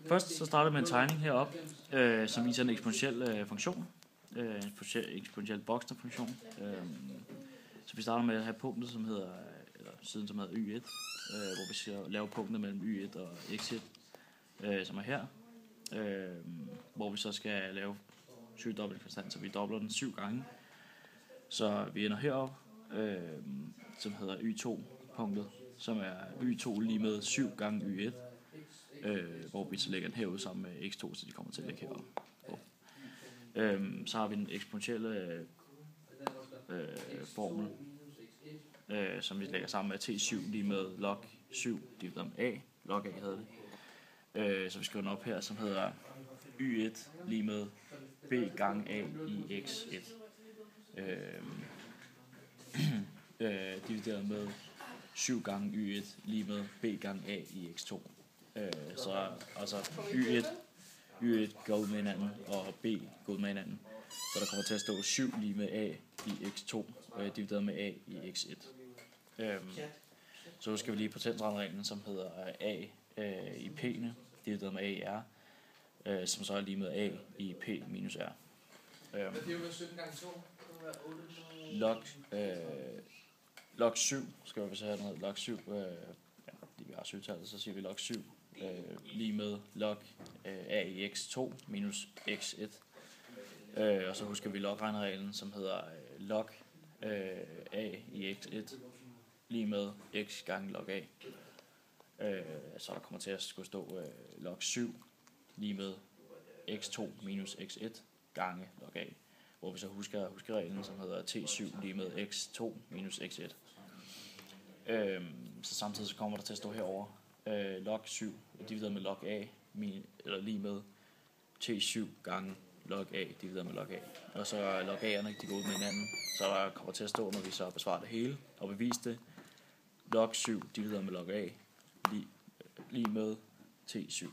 Først så starter vi med en tegning heroppe, som viser en eksponentiel funktion. En eksponentiel voksende funktion. Så vi starter med at have punktet, som hedder, eller siden som hedder y1, hvor vi skal lave punktet mellem y1 og x1, som er her. Hvor vi så skal lave 7 dobbeltkonstant, så vi dobler den 7 gange. Så vi ender heroppe, som hedder y2-punktet, som er y2 lige med 7 gange y1, hvor vi så lægger den herude sammen med x2, så de kommer til at ligge heroppe. Så har vi den eksponentielle formel, som vi lægger sammen med t7 lige med log 7 divideret med a. Log a hedder det. Så vi skriver den op her, som hedder y1 lige med b gange a i x1. Divideret med 7 gange y1 lige med b gange a i x2. Så altså y1 går ud med hinanden, og b går ud med hinanden. Så der kommer til at stå 7 lige med a i x2, divideret med a i x1. Så skal vi lige potensreglen, som hedder a i p'ene, divideret med a i r, som så er lige med a i p minus r. Log 7, skal vi så have noget, log 7, vi har 7-tallet, så siger vi log 7, lige med log a i x2 minus x1. Og så husker vi logregnereglen, som hedder log a i x1 lige med x gange log a. Så der kommer til at skulle stå log 7 lige med x2 minus x1 gange log a, hvor vi så husker reglen, som hedder t7 lige med x2 minus x1. Så samtidig så kommer der til at stå herover log 7 divideret med log a, eller lige med t7 gange log a divideret med log a. Og så er log a'erne ikke de går ud med hinanden, så der kommer til at stå, når vi så besvarer det hele og beviser det, log 7 divideret med log a lige med t7.